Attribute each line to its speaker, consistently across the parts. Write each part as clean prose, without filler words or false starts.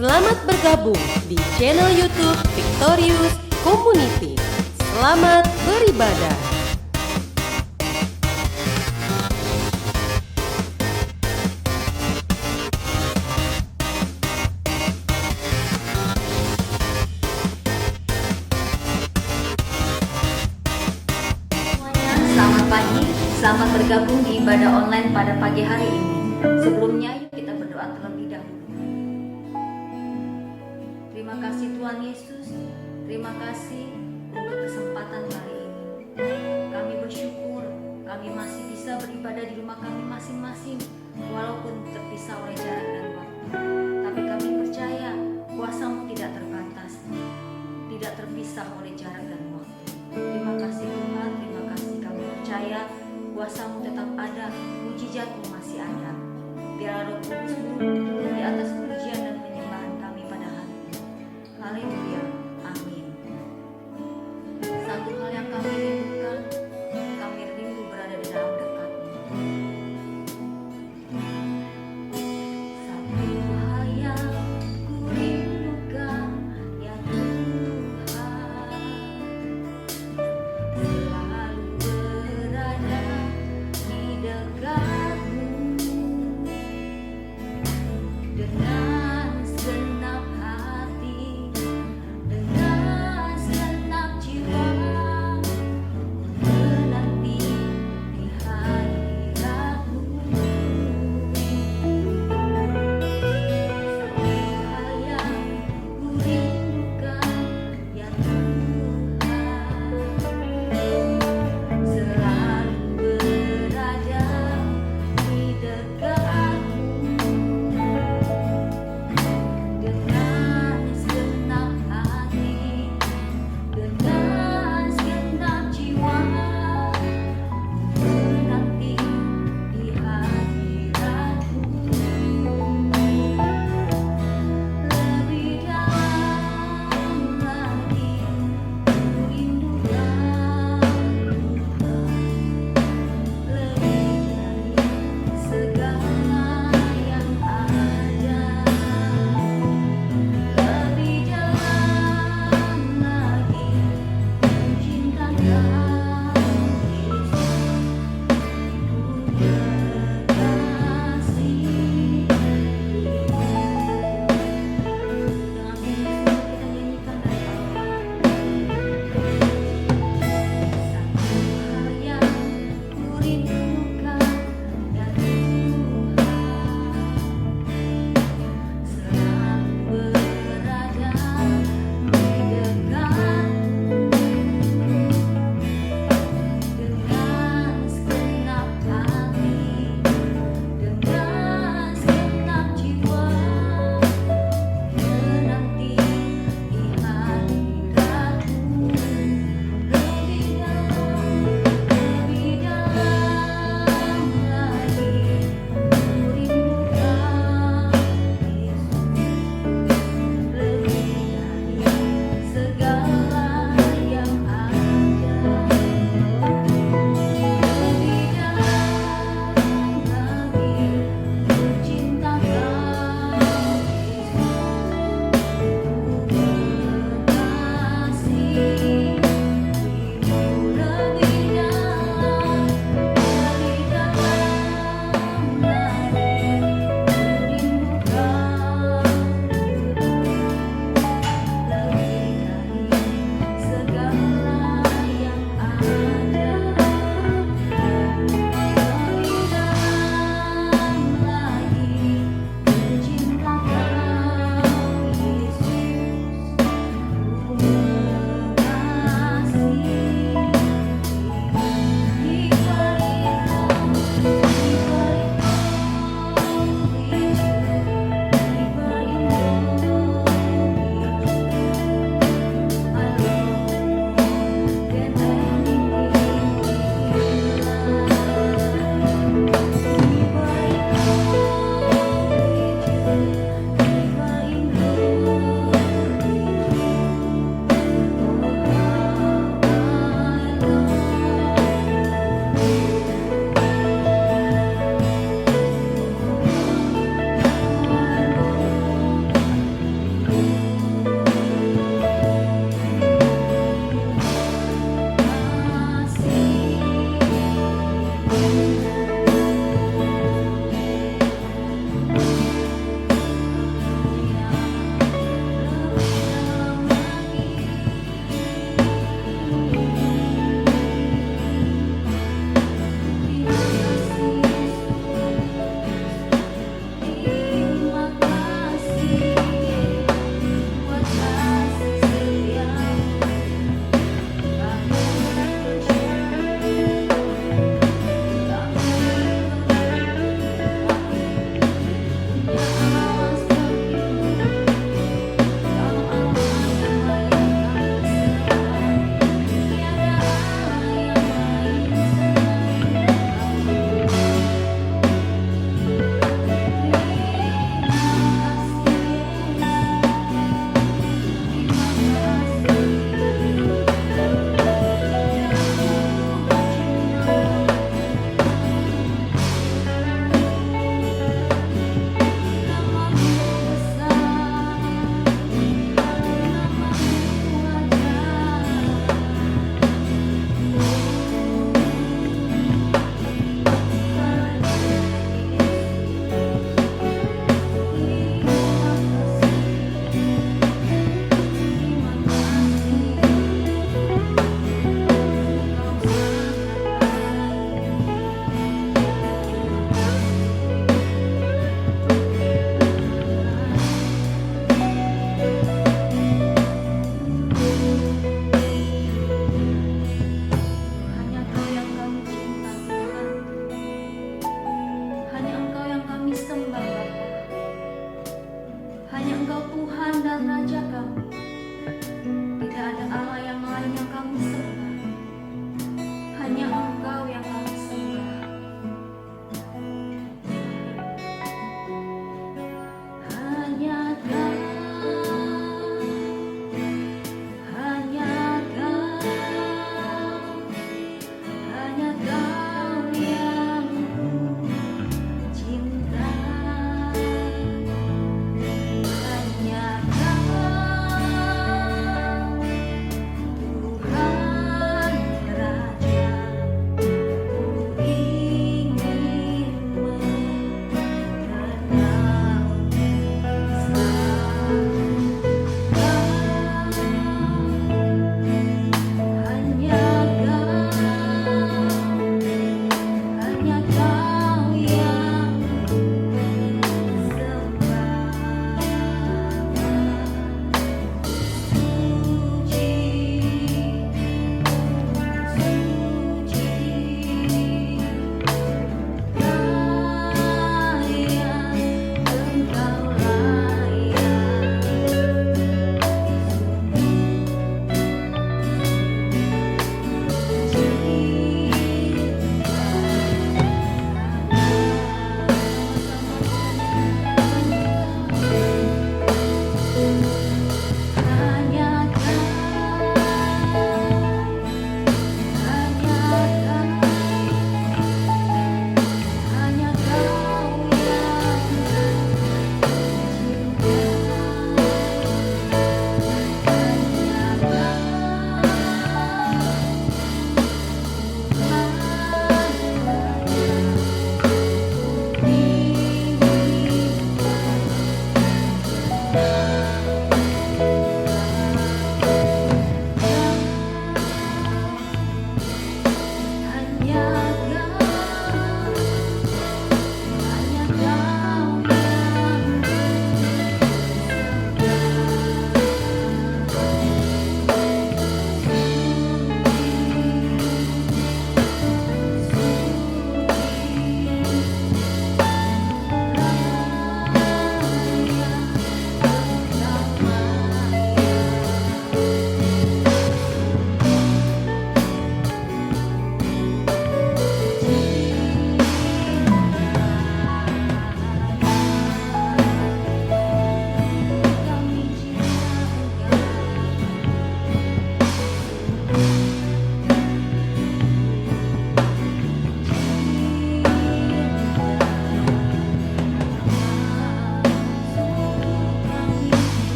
Speaker 1: Selamat bergabung di channel YouTube Victorious Community. Selamat beribadah.
Speaker 2: Selamat pagi, selamat bergabung di ibadah online pada pagi hari ini. Sebelumnya, yuk kita berdoa terlebih dahulu. Terima kasih Tuhan Yesus, terima kasih untuk kesempatan hari ini. Kami bersyukur, kami masih bisa beribadah di rumah kami masing-masing, walaupun terpisah oleh jarak dan waktu. Tapi kami percaya, kuasa-Mu tidak terbatas, tidak terpisah oleh jarak dan waktu. Terima kasih Tuhan, terima kasih. Kami percaya kuasa-Mu tetap ada, mujizat-Mu masih ada. Biar Roh Kudus-Mu turun di atas pujian dan penyembahan kami pada hari ini. Haleluya, amin. Satu hal yang kami rindukan, kami rindu berada di dalam dekat-Mu. Satu hal yang ku rindukan, ya Tuhan, selalu berada di dekat-Mu.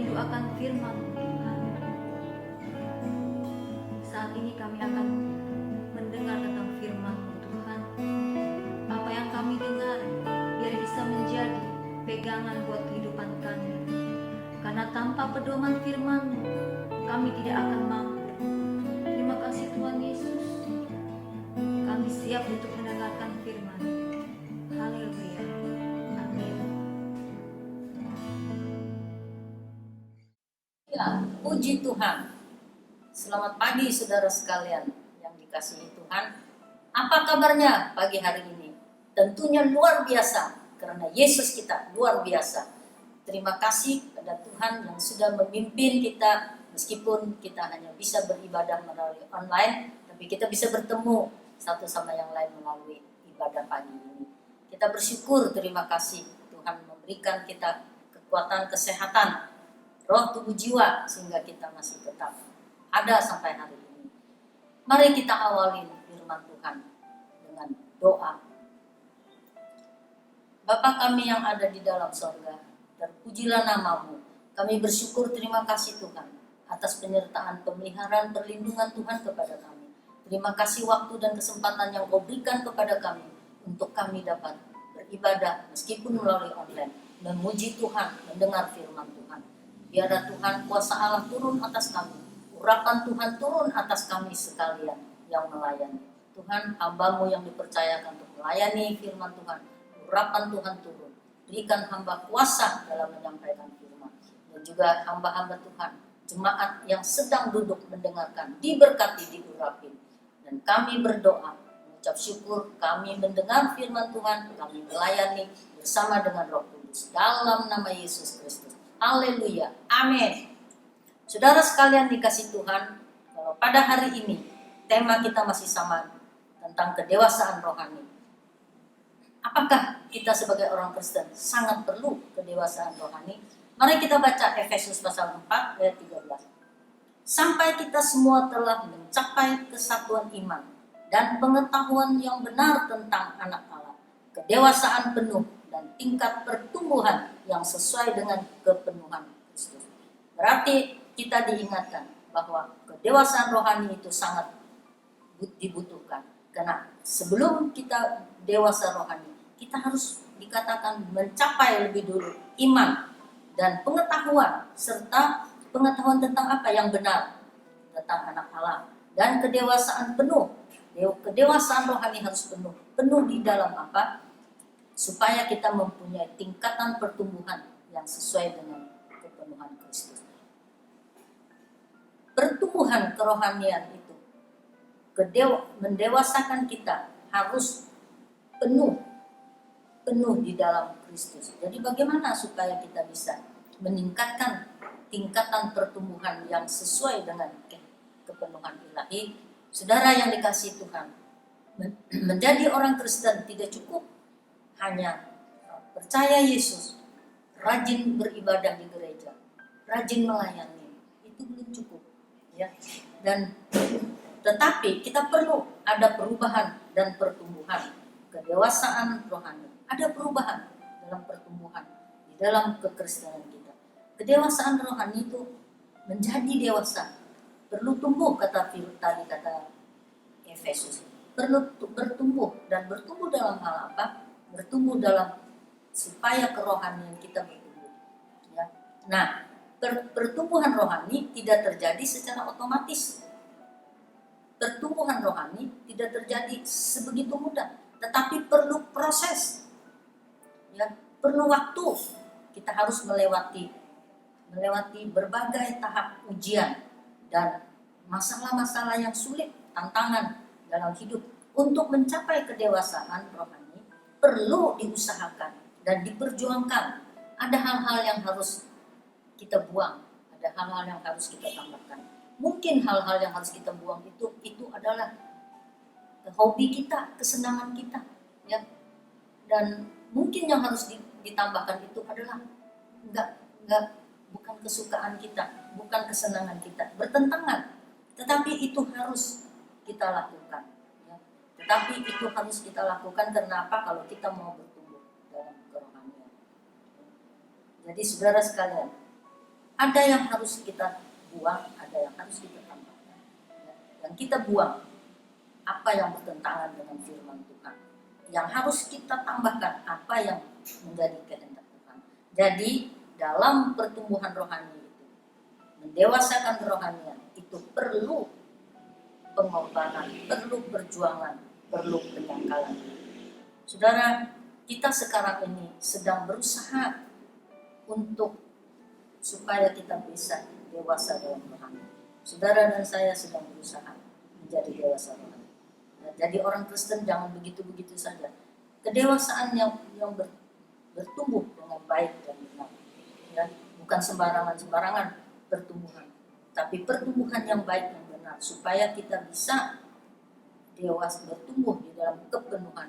Speaker 2: rindu akan firman Tuhan. Saat ini kami akan mendengar tentang firman Tuhan. Apa yang kami dengar biar bisa menjadi pegangan buat kehidupan kami. Karena tanpa pedoman firman kami tidak akan mampu. Terima kasih Tuhan Yesus. Kami siap untuk mendengarkan firman. Haleluya. Amin.
Speaker 3: Ya, puji Tuhan. Selamat pagi saudara sekalian yang dikasihi Tuhan. Apa kabarnya pagi hari ini? Tentunya luar biasa karena Yesus kita luar biasa. Terima kasih pada Tuhan yang sudah memimpin kita meskipun kita hanya bisa beribadah melalui online, tapi kita bisa bertemu satu sama yang lain melalui ibadah pagi ini. Kita bersyukur, terima kasih Tuhan memberikan kita kekuatan kesehatan roh, tubuh, jiwa sehingga kita masih tetap ada sampai hari ini. Mari kita awali firman Tuhan dengan doa. Bapa kami yang ada di dalam sorga, terpujilah namamu. Kami bersyukur, terima kasih Tuhan atas penyertaan, pemeliharaan, perlindungan Tuhan kepada kami. Terima kasih waktu dan kesempatan yang kau berikan kepada kami untuk kami dapat beribadah meskipun melalui online, memuji Tuhan, mendengar firman Tuhan. Biarlah Tuhan kuasa Allah turun atas kami, urapan Tuhan turun atas kami sekalian yang melayani. Tuhan, hamba-Mu yang dipercayakan untuk melayani firman Tuhan, urapan Tuhan turun. Berikan hamba kuasa dalam menyampaikan firman. Dan juga hamba-hamba Tuhan, jemaat yang sedang duduk mendengarkan, diberkati, diurapi. Dan kami berdoa, mengucap syukur, kami mendengar firman Tuhan, kami melayani bersama dengan Roh Kudus. Dalam nama Yesus Kristus. Haleluya, amin. Saudara sekalian dikasih Tuhan, kalau pada hari ini tema kita masih sama tentang kedewasaan rohani. Apakah kita sebagai orang Kristen sangat perlu kedewasaan rohani? Mari kita baca Efesus pasal 4 ayat 13. Sampai kita semua telah mencapai kesatuan iman dan pengetahuan yang benar tentang anak Allah, kedewasaan penuh dan tingkat pertumbuhan yang sesuai dengan kepenuhan Kristus. Berarti kita diingatkan bahwa kedewasaan rohani itu sangat dibutuhkan. Karena sebelum kita dewasa rohani, kita harus dikatakan mencapai lebih dulu iman dan pengetahuan, serta pengetahuan tentang apa yang benar tentang anak Allah, dan kedewasaan penuh. Kedewasaan rohani harus penuh di dalam apa? Supaya kita mempunyai tingkatan pertumbuhan yang sesuai dengan kepenuhan Kristus. Pertumbuhan kerohanian itu mendewasakan kita harus penuh di dalam Kristus. Jadi bagaimana supaya kita bisa meningkatkan tingkatan pertumbuhan yang sesuai dengan kepenuhan ilahi? Saudara yang dikasihi Tuhan, menjadi orang Kristen tidak cukup hanya percaya Yesus, rajin beribadah di gereja, rajin melayani, itu belum cukup, ya. Dan tetapi kita perlu ada perubahan dan pertumbuhan, kedewasaan rohani. Ada perubahan dalam pertumbuhan di dalam kekristenan kita. Kedewasaan rohani itu menjadi dewasa, perlu tumbuh kata Efesus, perlu bertumbuh dan bertumbuh dalam hal apa? Bertumbuh dalam supaya kerohanian kita bertumbuh, ya. Nah, pertumbuhan rohani tidak terjadi secara otomatis. Pertumbuhan rohani tidak terjadi sebegitu mudah, tetapi perlu proses, ya, perlu waktu. Kita harus melewati berbagai tahap ujian dan masalah-masalah yang sulit, tantangan dalam hidup. Untuk mencapai kedewasaan rohani perlu diusahakan dan diperjuangkan. Ada hal-hal yang harus kita buang, ada hal-hal yang harus kita tambahkan. Mungkin hal-hal yang harus kita buang itu adalah hobi kita, kesenangan kita, ya. Dan mungkin yang harus ditambahkan itu adalah bukan kesukaan kita, bukan kesenangan kita, bertentangan. Tetapi itu harus kita lakukan, ya. Tetapi itu harus kita lakukan karena apa? Kalau kita mau bertumbuh dalam kerohanian. Jadi saudara sekalian, Ada yang harus kita buang, ada yang harus kita tambahkan. Ya. Yang kita buang, apa yang bertentangan dengan firman Tuhan. Yang harus kita tambahkan, apa yang menjadi kehendak Tuhan. Jadi dalam pertumbuhan rohani itu, mendewasakan kerohanian itu perlu pengorbanan, perlu perjuangan, perlu penyangkalan. Saudara, kita sekarang ini sedang berusaha untuk supaya kita bisa dewasa dalam rohani. Saudara dan saya sedang berusaha menjadi dewasa rohani. Nah, jadi orang Kristen jangan begitu-begitu saja. Kedewasaan yang bertumbuh dengan baik dan benar, ya, bukan sembarangan pertumbuhan, tapi pertumbuhan yang baik dan benar, supaya kita bisa dewasa, bertumbuh di dalam kepenuhan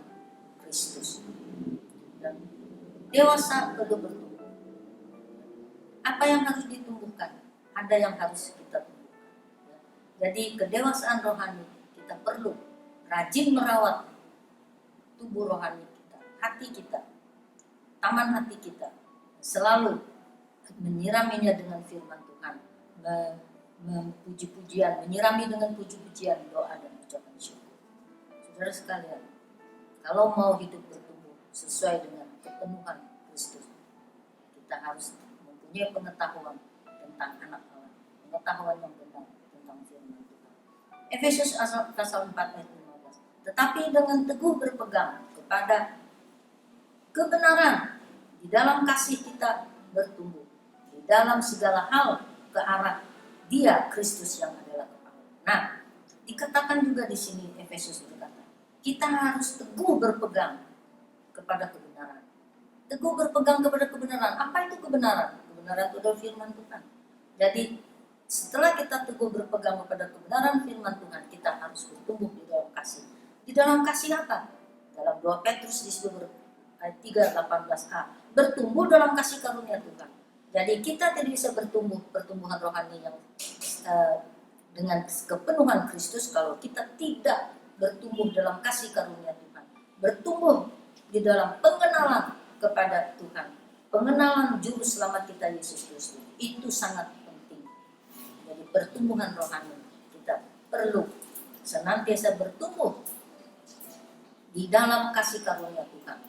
Speaker 3: Kristus. Dan dewasa perlu bertumbuh. Apa yang harus ditumbuhkan? Ada yang harus kita tumbuhkan. Ya. Jadi kedewasaan rohani kita perlu rajin merawat tubuh rohani kita, hati kita, taman hati kita, selalu menyiraminya dengan firman Tuhan, memuji-pujian, menyirami dengan puji-pujian, doa dan ucapan syukur. Saudara sekalian, kalau mau hidup bertumbuh sesuai dengan kepenuhan Kristus, kita harus mempunyai pengetahuan tentang anak Allah, pengetahuan yang benar tentang firman Tuhan. Efesus pasal 4 ayat 15. Tetapi dengan teguh berpegang kepada kebenaran, di dalam kasih kita bertumbuh, di dalam segala hal ke arah Dia, Kristus yang adalah kepala. Nah, dikatakan juga di sini Efesus berkata, kita harus teguh berpegang kepada kebenaran. Teguh berpegang kepada kebenaran. Apa itu kebenaran? Kebenaran itu adalah firman Tuhan. Jadi setelah kita teguh berpegang kepada kebenaran firman Tuhan, kita harus bertumbuh di dalam kasih. Di dalam kasih apa? Dalam 2 Petrus disebut ayat 3:18a, bertumbuh dalam kasih karunia Tuhan. Jadi kita tidak bisa bertumbuh pertumbuhan rohani yang dengan kepenuhan Kristus kalau kita tidak bertumbuh dalam kasih karunia Tuhan, bertumbuh di dalam pengenalan kepada Tuhan, pengenalan juru selamat kita Yesus Kristus. Itu sangat penting. Jadi pertumbuhan rohani kita perlu senantiasa bertumbuh di dalam kasih karunia Tuhan,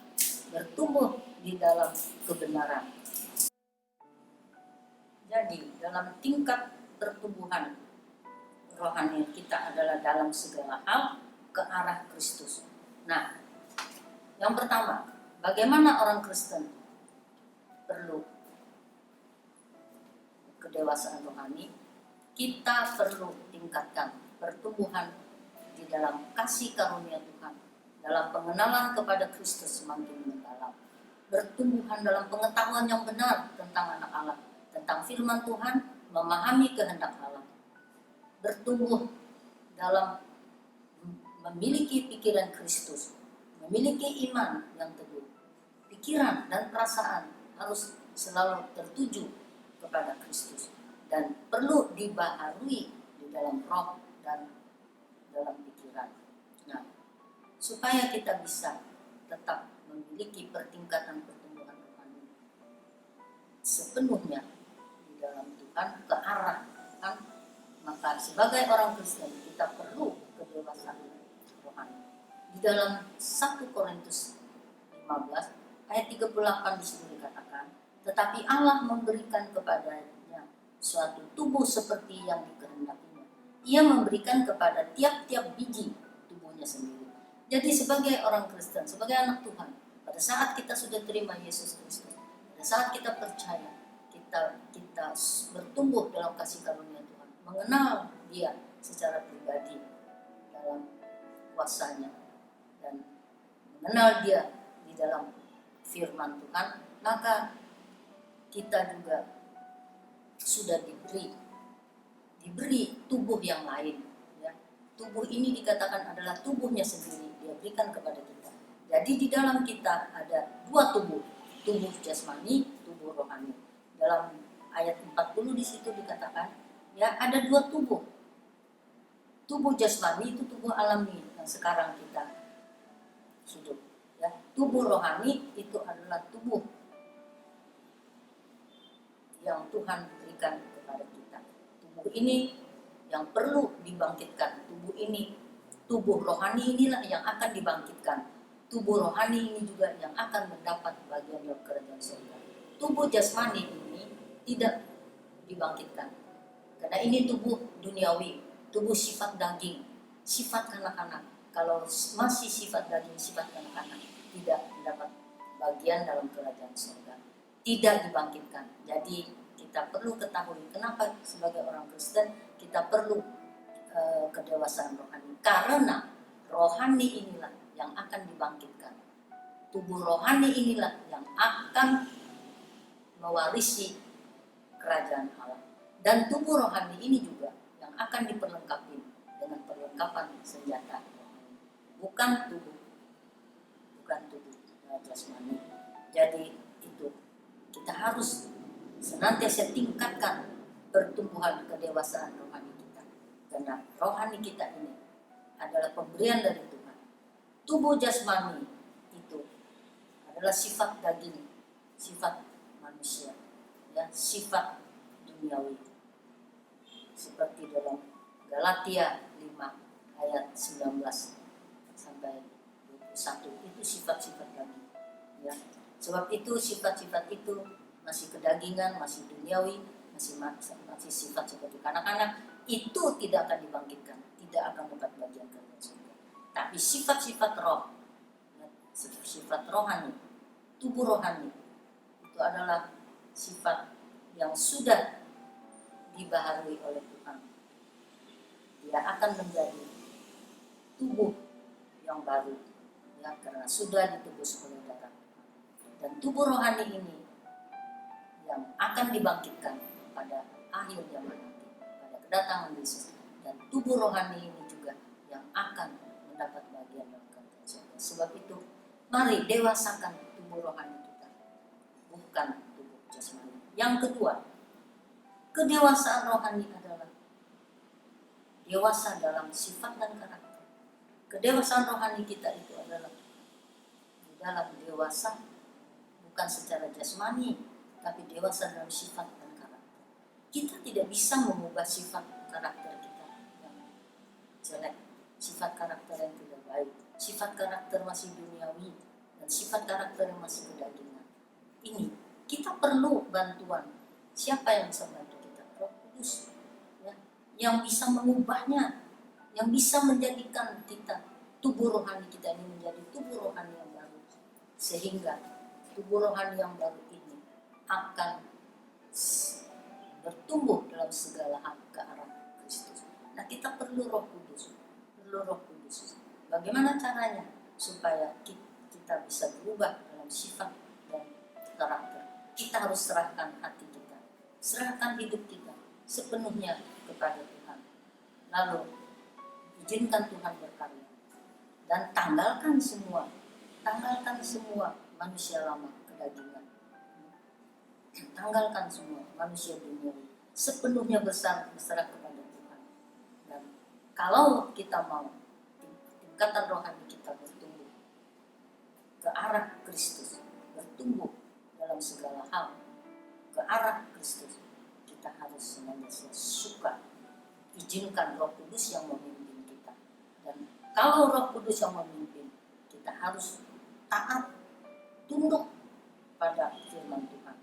Speaker 3: bertumbuh di dalam kebenaran. Jadi dalam tingkat pertumbuhan rohani kita adalah dalam segala hal ke arah Kristus. Nah, yang pertama, bagaimana orang Kristen perlu kedewasaan rohani? Kita perlu tingkatkan pertumbuhan di dalam kasih karunia Tuhan, dalam pengenalan kepada Kristus semakin mendalam, bertumbuhan dalam pengetahuan yang benar tentang anak Allah, tentang firman Tuhan, memahami kehendak Allah, bertumbuh dalam memiliki pikiran Kristus, memiliki iman yang teguh. Pikiran dan perasaan harus selalu tertuju kepada Kristus dan perlu dibaharui di dalam roh dan dalam pikiran. Nah, supaya kita bisa tetap memiliki pertingkatan pertumbuhan rohani sepenuhnya di dalam Tuhan ke arah Tuhan, maka sebagai orang Kristen kita perlu kedewasaan rohani. Di dalam 1 Korintus 15 ayat 38 disitu dikatakan, tetapi Allah memberikan kepadanya suatu tubuh seperti yang dikehendakinya. Ia memberikan kepada tiap-tiap biji tubuhnya sendiri. Jadi sebagai orang Kristen, sebagai anak Tuhan, pada saat kita sudah terima Yesus Kristus, pada saat kita percaya, kita bertumbuh dalam kasih karunia Tuhan, mengenal Dia secara pribadi dalam kuasanya dan mengenal Dia di dalam firman Tuhan, maka kita juga sudah diberi tubuh yang lain, ya. Tubuh ini dikatakan adalah tubuhnya sendiri, Dia berikan kepada kita. Jadi di dalam kita ada dua tubuh, tubuh jasmani, tubuh rohani. Dalam ayat 40 di situ dikatakan, ya, ada dua tubuh. Tubuh jasmani itu tubuh alami yang sekarang kita hidup, ya. Tubuh rohani itu adalah tubuh yang Tuhan berikan berikan kepada kita. Tubuh ini yang perlu dibangkitkan. Tubuh rohani inilah yang akan dibangkitkan. Tubuh rohani ini juga yang akan mendapat bagian dalam kerajaan surga. Tubuh jasmani ini tidak dibangkitkan. Karena ini tubuh duniawi, tubuh sifat daging, sifat kanak-kanak. Kalau masih sifat daging, sifat kanak-kanak, tidak mendapat bagian dalam kerajaan surga. Tidak dibangkitkan. Jadi kita perlu ketahui kenapa sebagai orang Kristen kita perlu kedewasaan rohani. Karena rohani inilah yang akan dibangkitkan. Tubuh rohani inilah yang akan mewarisi kerajaan Allah. Dan tubuh rohani ini juga yang akan diperlengkapi dengan perlengkapan senjata rohani. Bukan tubuh jasmani. Jadi itu kita harus senantiasa tingkatkan pertumbuhan kedewasaan rohani kita. Karena rohani kita ini adalah pemberian dari Tuhan. Tubuh jasmani itu adalah sifat daging, sifat manusia, ya, sifat duniawi. Seperti dalam Galatia 5 ayat 19 sampai 21, itu sifat-sifat daging, ya. Sebab itu sifat-sifat itu masih kedagingan, masih duniawi, masih sifat seperti kanak-kanak, itu tidak akan dibangkitkan, tidak akan dapat bagian kerajaan surga. Tapi sifat-sifat roh, sifat rohani, tubuh rohani, itu adalah sifat yang sudah dibaharui oleh Tuhan. Dia akan menjadi tubuh yang baru, ya, karena sudah ditebus oleh darah. Dan tubuh rohani ini yang akan dibangkitkan pada akhir zaman nanti, pada kedatangan Yesus. Dan tubuh rohani ini juga yang akan mendapat bagian dalam kerajaan surga. Sebab itu, mari dewasakan tubuh rohani kita, bukan tubuh jasmani. Yang kedua, kedewasaan rohani adalah dewasa dalam sifat dan karakter. Kedewasaan rohani kita itu adalah di dalam dewasa bukan secara jasmani, tapi dewasa dalam sifat dan karakter. Kita tidak bisa mengubah sifat karakter kita yang jelek, sifat karakter yang tidak baik, sifat karakter masih duniawi, dan sifat karakter yang masih kedagingan. Ini kita perlu bantuan. Siapa yang bisa bantu kita? Roh Kudus, ya, yang bisa mengubahnya, yang bisa menjadikan kita, tubuh rohani kita ini menjadi tubuh rohani yang baru, sehingga tubuh rohani yang baru ini akan bertumbuh dalam segala hal ke arah Kristus. Nah, kita perlu Roh Kudus, Bagaimana caranya supaya kita bisa berubah dalam sifat dan karakter? Kita harus serahkan hati kita, serahkan hidup kita sepenuhnya kepada Tuhan. Lalu izinkan Tuhan berkarya dan tanggalkan semua manusia lama kedagingan. Tanggalkan semua manusia duniawi, sepenuhnya berserah kepada Tuhan. Dan kalau kita mau tingkatan rohani kita bertumbuh ke arah Kristus, bertumbuh dalam segala hal ke arah Kristus, kita harus senantiasa suka izinkan Roh Kudus yang memimpin kita. Dan kalau Roh Kudus yang memimpin, kita harus taat, tunduk pada firman Tuhan.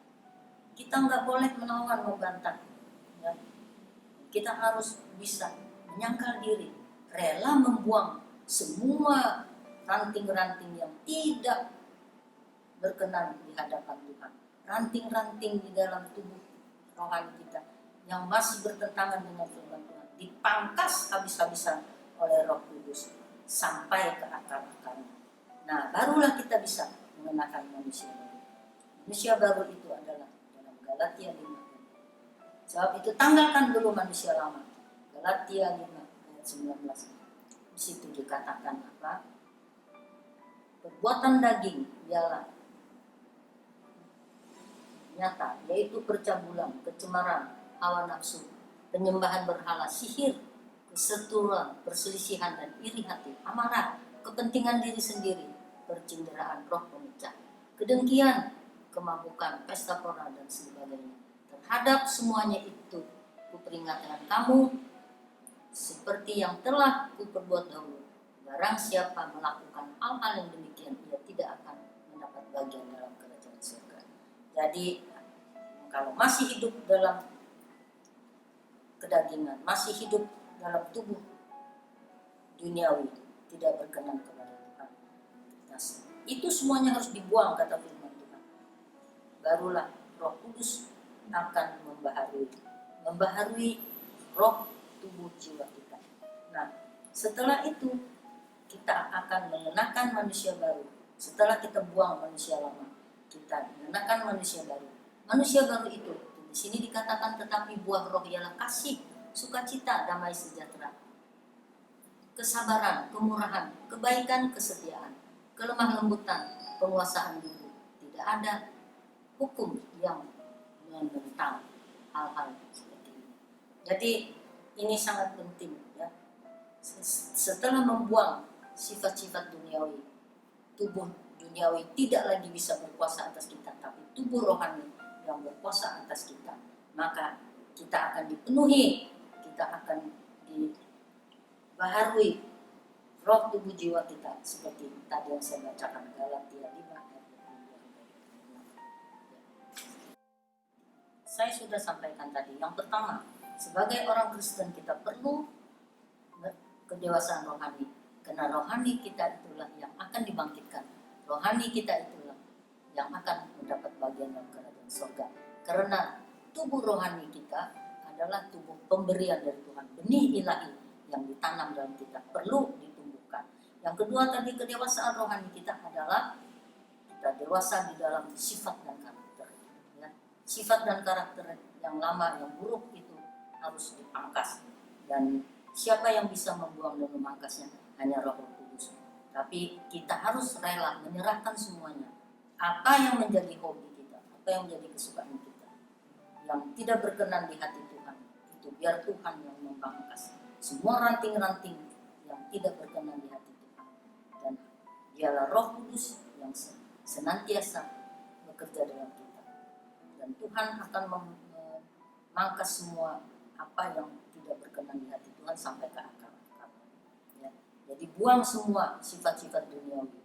Speaker 3: Kita nggak boleh melawan, membantah, ya. Kita harus bisa menyangkal diri, rela membuang semua ranting-ranting yang tidak berkenan di hadapan Tuhan, ranting-ranting di dalam tubuh rohani kita yang masih bertentangan dengan firman Tuhan, dipangkas habis-habisan oleh Roh Kudus sampai ke akar-akarnya. Nah, barulah kita bisa mengenakan manusia baru. Manusia baru itu adalah dalam Galatia 5. Sebab itu tanggalkan dulu manusia lama. Galatia 5 ayat 19. Di situ dikatakan apa? Perbuatan daging ialah nyata, yaitu percabulan, kecemaran, hawa nafsu, penyembahan berhala, sihir, keseturuan, perselisihan dan iri hati, amarah, kepentingan diri sendiri, percinderaan roh pemecah, kedengkian, kemabukan, pesta pora dan sebagainya. terhadap semuanya itu kuperingatkan kamu seperti yang telah kuperbuat dahulu. Barang siapa melakukan hal-hal yang demikian, ia tidak akan mendapat bagian dalam kerajaan surga. Jadi kalau masih hidup dalam kedagingan, masih hidup dalam tubuh duniawi, tidak berkenan kepada Tuhan, nah, itu semuanya harus dibuang, kata firman Tuhan. Barulah Roh Kudus akan membaharui roh tubuh jiwa kita. Nah, setelah itu kita akan mengenakan manusia baru. Setelah kita buang manusia lama, kita mengenakan manusia baru. Manusia baru itu di sini dikatakan tetapi buah roh ialah kasih, sukacita, damai sejahtera, kesabaran, kemurahan, kebaikan, kesetiaan, kelemah lembutan, penguasaan diri. Tidak ada hukum yang menentang hal-hal seperti ini. Jadi ini sangat penting ya. Setelah membuang sifat-sifat duniawi, tubuh duniawi tidak lagi bisa berkuasa atas kita, tapi tubuh rohani yang berkuasa atas kita, maka kita akan dipenuhi, kita akan dibaharui roh tubuh jiwa kita seperti tadi yang saya bacakan Galatia 5 ayat 22. Saya sudah sampaikan tadi, yang pertama, sebagai orang Kristen kita perlu kedewasaan rohani, karena rohani kita itulah yang akan dibangkitkan, rohani kita itulah yang akan mendapat bagian dalam kerajaan surga. Karena tubuh rohani kita adalah tubuh pemberian dari Tuhan, benih ilahi yang ditanam dalam kita, perlu ditumbuhkan. Yang kedua tadi, kedewasaan rohani kita adalah kita dewasa di dalam sifat dan karakter ya. Sifat dan karakter yang lama, yang buruk itu harus dipangkas, dan siapa yang bisa membuang dan memangkasnya? Hanya Roh Kudus. Tapi kita harus rela menyerahkan semuanya. Apa yang menjadi hobi kita, apa yang menjadi kesukaan kita, yang tidak berkenan di hati Tuhan, itu biar Tuhan yang memangkas. Semua ranting-ranting yang tidak berkenan di hati Tuhan. Dan dialah Roh Kudus yang senantiasa bekerja dalam kita. Dan Tuhan akan memangkas semua apa yang tidak berkenan di hati Tuhan sampai ke akar-akar. Ya. Jadi buang semua sifat-sifat duniawi.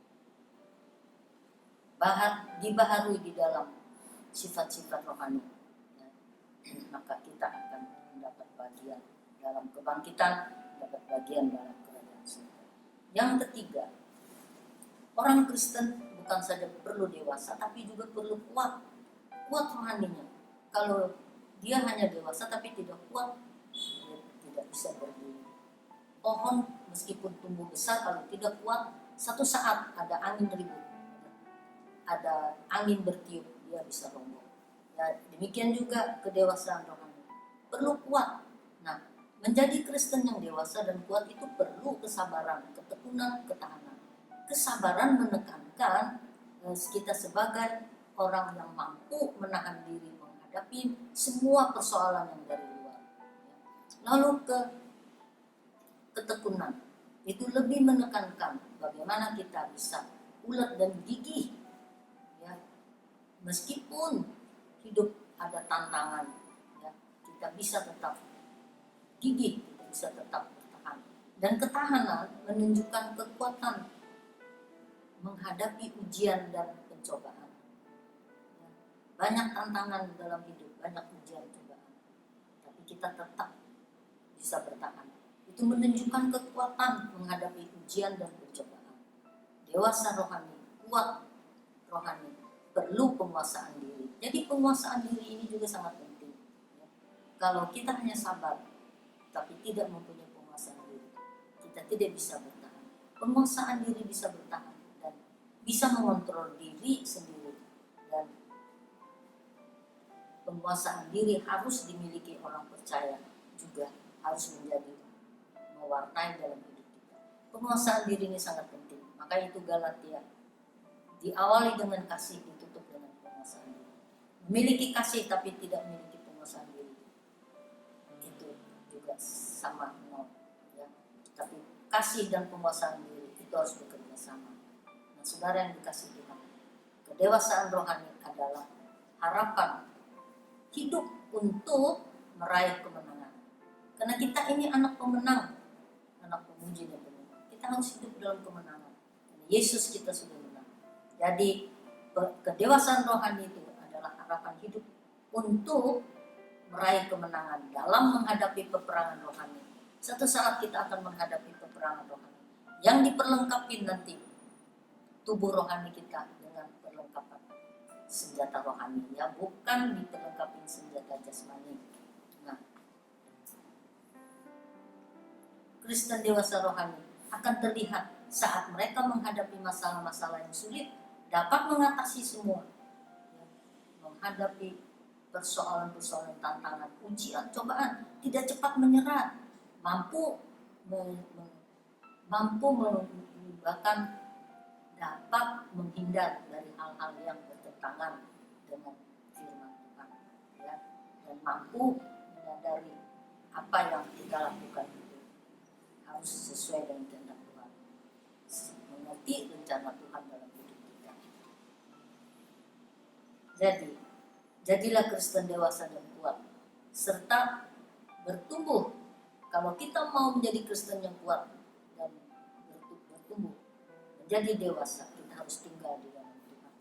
Speaker 3: Dibaharui di dalam sifat-sifat rohani. Ya. Maka kita akan mendapat bagian dalam kebangkitan, mendapat bagian dalam kerajaan surga. Yang ketiga, orang Kristen bukan saja perlu dewasa, tapi juga perlu kuat rohaninya. Kalau dia hanya dewasa tapi tidak kuat, dia tidak bisa berdiri. Pohon meskipun tumbuh besar, kalau tidak kuat, satu saat ada angin ribut, ada angin bertiup, dia bisa roboh. Ya, demikian juga kedewasaan rohani, perlu kuat. Nah, menjadi Kristen yang dewasa dan kuat itu perlu kesabaran, ketekunan, ketahanan. Kesabaran menekankan kita sebagai orang yang mampu menahan diri menghadapi semua persoalan yang dari luar. Lalu ketekunan itu lebih menekankan bagaimana kita bisa ulet dan gigih ya, meskipun hidup ada tantangan ya, kita bisa tetap gigih, kita bisa tetap bertahan. Dan ketahanan menunjukkan kekuatan menghadapi ujian dan pencobaan ya. Banyak tantangan dalam hidup, banyak ujian cobaan, tapi kita tetap bisa bertahan. Itu menunjukkan kekuatan menghadapi ujian dan pencobaan. Dewasa rohani, kuat rohani, perlu penguasaan diri. Jadi penguasaan diri ini juga sangat penting. Kalau kita hanya sabar, tapi tidak mempunyai penguasaan diri, kita tidak bisa bertahan. Penguasaan diri bisa bertahan dan bisa mengontrol diri sendiri. Dan penguasaan diri harus dimiliki orang percaya, juga harus menjadi mewarnai dalam hidup kita. Penguasaan diri ini sangat penting. Maka itu Galatia diawali dengan kasih, ditutup dengan penguasaan diri. Memiliki kasih tapi tidak memiliki penguasaan diri, itu juga sama nol ya. Tapi kasih dan penguasaan diri itu harus bekerja sama. Nah, saudara yang dikasihi Tuhan, kedewasaan rohani adalah harapan hidup untuk meraih kemenangan. Karena kita ini anak pemenang, anak pemuji dan pemenang. Kita harus hidup dalam kemenangan. Karena Yesus kita sudah menang. Jadi kedewasaan rohani itu adalah harapan hidup untuk meraih kemenangan dalam menghadapi peperangan rohani. Satu saat kita akan menghadapi peperangan rohani yang diperlengkapi nanti tubuh rohani kita dengan perlengkapan senjata rohani, ya, bukan diperlengkapi senjata jasmani. Nah, Kristen dewasa rohani akan terlihat saat mereka menghadapi masalah-masalah yang sulit, dapat mengatasi semua, ya, menghadapi persoalan-persoalan, tantangan, ujian, cobaan, tidak cepat menyerah, mampu bahkan dapat menghindar dari hal-hal yang bertentangan dengan firman Tuhan, ya, dan mampu menyadari apa yang kita lakukan itu harus sesuai dengan kehendak Tuhan, mengerti rencana Tuhan dalam hidup kita. Jadilah Kristen dewasa dan kuat serta bertumbuh. Kalau kita mau menjadi Kristen yang kuat dan bertumbuh menjadi dewasa, kita harus tinggal di dalam Tuhan.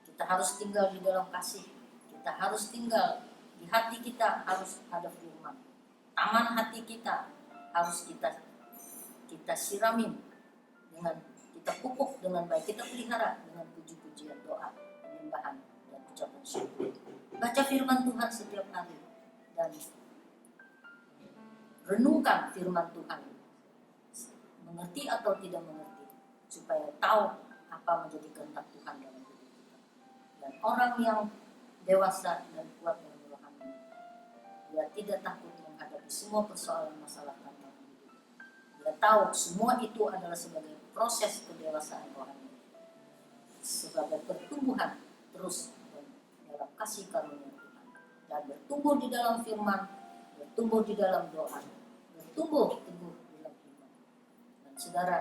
Speaker 3: Kita harus tinggal di dalam kasih. Kita harus tinggal di hati kita, harus ada firman. Taman hati kita harus kita siramin dengan, kita pupuk dengan baik, kita pelihara dengan puji-pujian, doa, penyembahan, dan ucapan syukur. Baca firman Tuhan setiap hari dan renungkan firman Tuhan, mengerti atau tidak mengerti, supaya tahu apa menjadi kehendak Tuhan dalam hidup kita. Dan orang yang dewasa dan kuat dalam rohani, dia tidak takut menghadapi semua persoalan masalah tantangan hidup. Dia tahu semua itu adalah sebagai proses kedewasaan rohani, sebagai pertumbuhan terus dalam kasih karunia Tuhan, dan bertumbuh di dalam firman, bertumbuh di dalam doa, bertumbuh teguh di dalam iman. Dan saudara,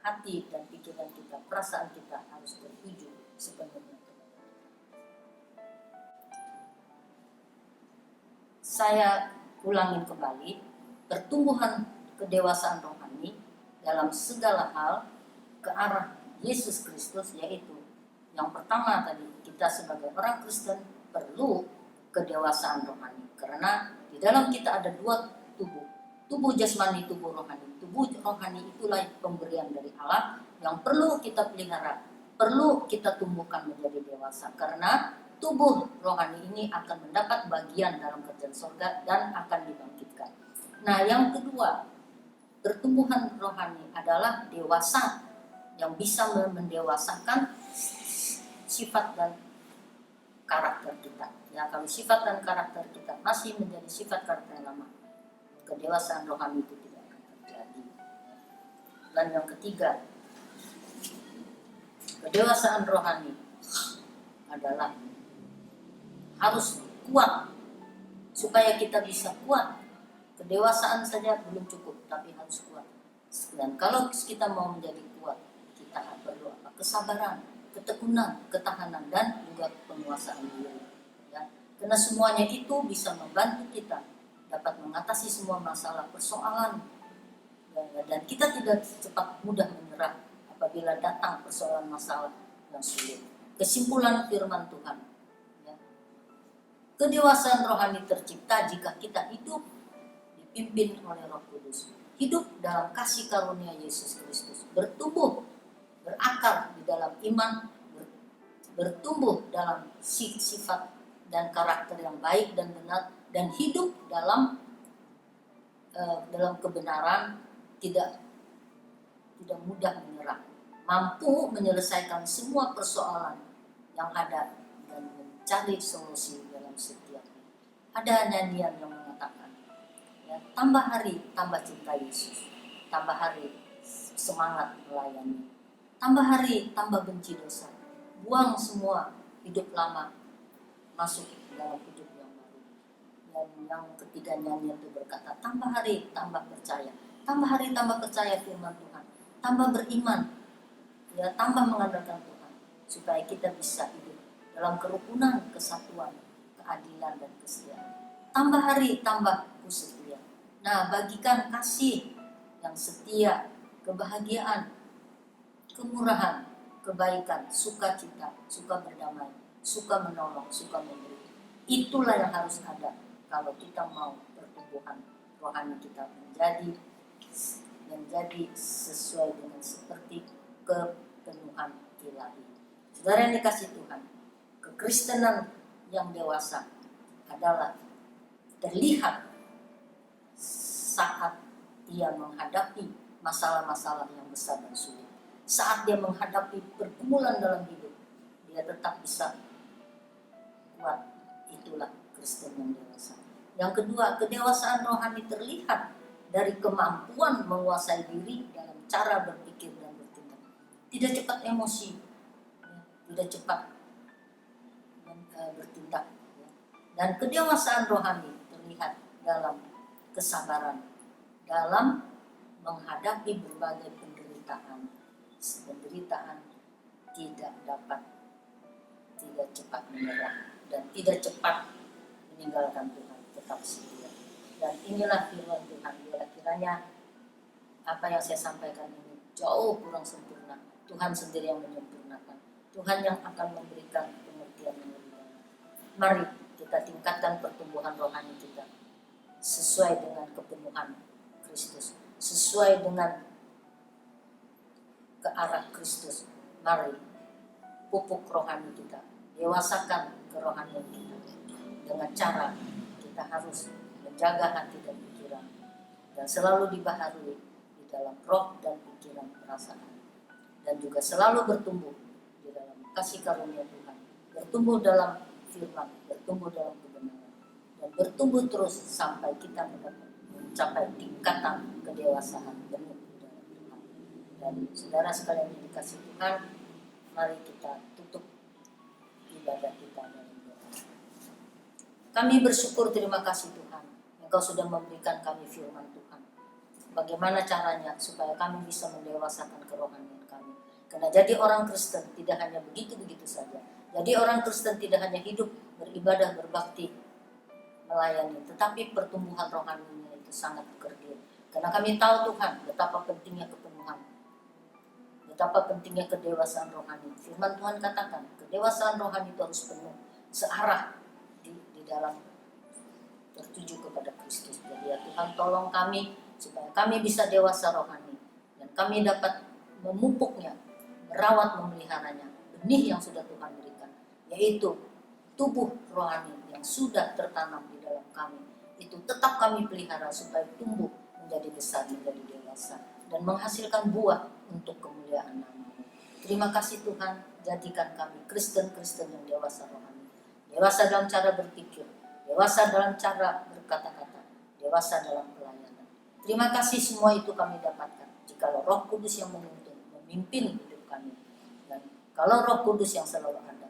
Speaker 3: hati dan pikiran kita, perasaan kita harus tertuju sepenuhnya kepada Tuhan. Saya ulangin kembali, pertumbuhan kedewasaan rohani dalam segala hal ke arah Yesus Kristus, yaitu yang pertama tadi, kita sebagai orang Kristen perlu kedewasaan rohani, karena di dalam kita ada dua tubuh jasmani, tubuh rohani. Tubuh rohani itulah pemberian dari Allah yang perlu kita pelihara, perlu kita tumbuhkan menjadi dewasa, karena tubuh rohani ini akan mendapat bagian dalam kerjaan surga dan akan dibangkitkan. Nah, yang kedua, pertumbuhan rohani adalah dewasa yang bisa mendewasakan sifat dan karakter kita. Ya, kalau sifat dan karakter kita masih menjadi sifat karakter yang lama, kedewasaan rohani itu tidak akan terjadi. Dan yang ketiga, kedewasaan rohani adalah harus kuat. Supaya kita bisa kuat, kedewasaan saja belum cukup, tapi harus kuat. Dan kalau kita mau menjadi kuat, kita perlu apa? Kesabaran, ketekunan, ketahanan, dan juga penguasaan diri. Ya. Karena semuanya itu bisa membantu kita dapat mengatasi semua masalah, persoalan, dan kita tidak cepat mudah menyerah apabila datang persoalan masalah yang sulit. Kesimpulan firman Tuhan, ya. Kedewasaan rohani tercipta jika kita hidup dipimpin oleh Roh Kudus, hidup dalam kasih karunia Yesus Kristus, bertumbuh, berakar di dalam iman, bertumbuh dalam sifat dan karakter yang baik dan benar, dan hidup dalam kebenaran, tidak mudah menyerah, mampu menyelesaikan semua persoalan yang ada dan mencari solusi dalam setiap. Ada nyanyian yang mengatakan, ya, tambah hari tambah cinta Yesus, tambah hari semangat melayani, tambah hari tambah benci dosa, buang semua hidup lama, masuk dalam hidup yang baru. Dan yang ketiga nyanyian itu berkata, tambah hari tambah percaya, tambah hari tambah percaya firman Tuhan, tambah beriman, ya, tambah mengandalkan Tuhan, supaya kita bisa hidup dalam kerukunan, kesatuan, keadilan dan kesetiaan. Tambah hari tambah ku setia. Nah, bagikan kasih yang setia, kebahagiaan, kemurahan, kebaikan, sukacita, suka berdamai, suka menolong, suka memberi. Itulah yang harus ada kalau kita mau pertumbuhan rohani kita menjadi sesuai dengan seperti kepenuhan ilahi. Saudara yang dikasih Tuhan, kekristenan yang dewasa adalah terlihat saat dia menghadapi masalah-masalah yang besar dan sulit. Saat dia menghadapi pergumulan dalam hidup, dia tetap bisa kuat. Itulah Kristen yang dewasa. Yang kedua, kedewasaan rohani terlihat dari kemampuan menguasai diri dalam cara berpikir dan bertindak. Tidak cepat emosi, tidak cepat bertindak. Dan kedewasaan rohani terlihat dalam kesabaran, dalam menghadapi berbagai penderitaan. Penderitaan tidak cepat menyerah dan tidak cepat meninggalkan Tuhan, tetap setia. Dan inilah firman Tuhan. Bila kiranya apa yang saya sampaikan ini jauh kurang sempurna, Tuhan sendiri yang menyempurnakan. Tuhan yang akan memberikan pengertian yang lebih dalam. Mari kita tingkatkan pertumbuhan rohani kita sesuai dengan kepenuhan Kristus, sesuai dengan ke arah Kristus. Mari pupuk rohani kita, dewasakan kerohanian kita dengan cara kita harus menjaga hati dan pikiran dan selalu dibaharui di dalam roh dan pikiran perasaan, dan juga selalu bertumbuh di dalam kasih karunia Tuhan, bertumbuh dalam firman, bertumbuh dalam kebenaran, dan bertumbuh terus sampai kita mencapai tingkatan kedewasaan penuh di dalam Tuhan. Dan saudara sekalian yang dikasih Tuhan, mari kita tutup ibadah kita dalam doa. Kami bersyukur, terima kasih Tuhan, Engkau sudah memberikan kami firman Tuhan. Bagaimana caranya supaya kami bisa mendewasakan kerohanian kami. Karena jadi orang Kristen tidak hanya begitu-begitu saja. Jadi orang Kristen tidak hanya hidup beribadah, berbakti, melayani, tetapi pertumbuhan rohaninya itu sangat kerdil. Karena kami tahu Tuhan betapa pentingnya kepenuhan, betapa pentingnya kedewasaan rohani. Firman Tuhan katakan, kedewasaan rohani itu harus penuh, searah di dalam tertuju kepada Kristus. Jadi ya Tuhan, tolong kami supaya kami bisa dewasa rohani dan kami dapat memupuknya, merawat, memeliharanya, benih yang sudah Tuhan berikan, yaitu tubuh rohani yang sudah tertanam di dalam kami. Itu tetap kami pelihara supaya tumbuh menjadi besar, menjadi dewasa, dan menghasilkan buah untuk kemuliaan nama-Mu. Terima kasih Tuhan, jadikan kami Kristen-Kristen yang dewasa rohani, dewasa dalam cara berpikir, dewasa dalam cara berkata-kata, dewasa dalam pelayanan. Terima kasih, semua itu kami dapatkan jikalau Roh Kudus yang menuntun, memimpin hidup kami. Dan kalau Roh Kudus yang selalu ada,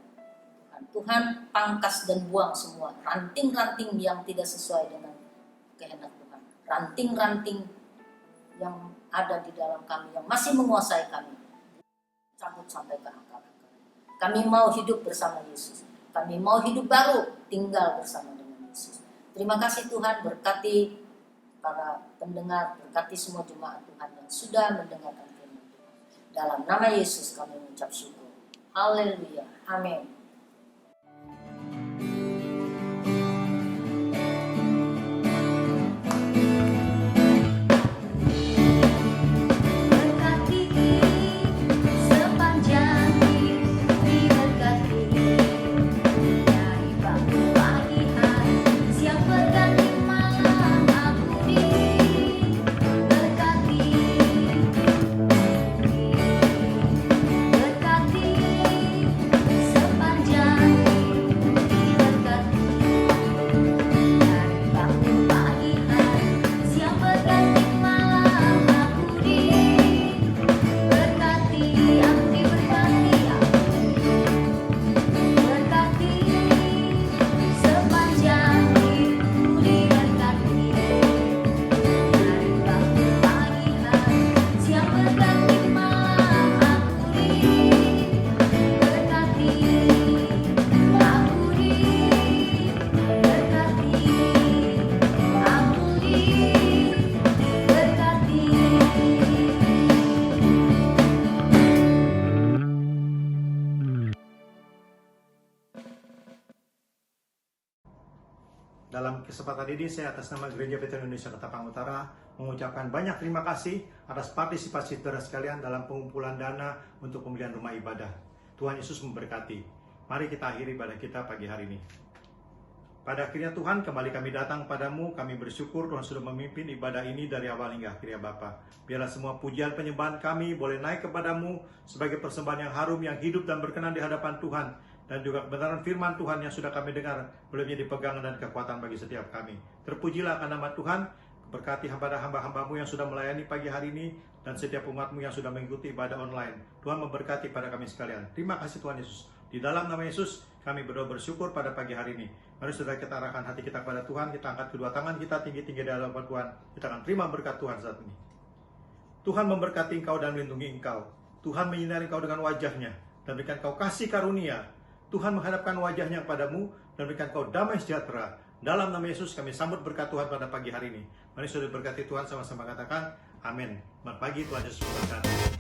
Speaker 3: Tuhan pangkas dan buang semua ranting-ranting yang tidak sesuai dengan kehendak Tuhan, ranting-ranting yang ada di dalam kami yang masih menguasai kami, cabut sampai ke akar-akar. Kami mau hidup bersama Yesus, kami mau hidup baru, tinggal bersama dengan Yesus. Terima kasih Tuhan, berkati para pendengar, berkati semua jemaat Tuhan yang sudah mendengarkan firman Tuhan. Dalam nama Yesus kami mengucap syukur. Haleluya, amin.
Speaker 2: Berkati
Speaker 4: kesempatan ini saya atas nama Gereja Betel Indonesia Ketapang Utara mengucapkan banyak terima kasih atas partisipasi saudara sekalian dalam pengumpulan dana untuk pembelian rumah ibadah. Tuhan Yesus memberkati. Mari kita akhiri ibadah kita pagi hari ini. Pada akhirnya Tuhan, kembali kami datang padamu, kami bersyukur Tuhan sudah memimpin ibadah ini dari awal hingga akhir ya Bapa. Biarlah semua pujian penyembahan kami boleh naik kepadamu sebagai persembahan yang harum, yang hidup dan berkenan di hadapan Tuhan. Dan juga kebenaran firman Tuhan yang sudah kami dengar boleh menjadi pegangan dan kekuatan bagi setiap kami. Terpujilah akan nama Tuhan, berkati hamba-hambamu yang sudah melayani pagi hari ini, dan setiap umatmu yang sudah mengikuti ibadah online. Tuhan memberkati pada kami sekalian. Terima kasih Tuhan Yesus. Di dalam nama Yesus, kami berdoa bersyukur pada pagi hari ini. Mari saudara kita arahkan hati kita kepada Tuhan, kita angkat kedua tangan kita tinggi-tinggi di hadapan Tuhan. Kita akan terima berkat Tuhan saat ini. Tuhan memberkati engkau dan melindungi engkau. Tuhan menyinari engkau dengan wajahnya dan berikan engkau kasih karunia. Tuhan menghadapkan wajahnya kepadamu dan berikan engkau damai sejahtera. Dalam nama Yesus kami sambut berkat Tuhan pada pagi hari ini. Mari saudara berkati Tuhan, sama-sama katakan amin. Selamat pagi, Tuhan Yesus memberkati.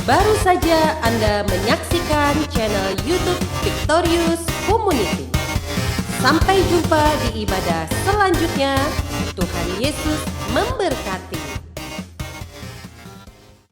Speaker 1: Baru saja Anda menyaksikan channel YouTube Victorious Community. Sampai jumpa di ibadah selanjutnya. Tuhan Yesus memberkati.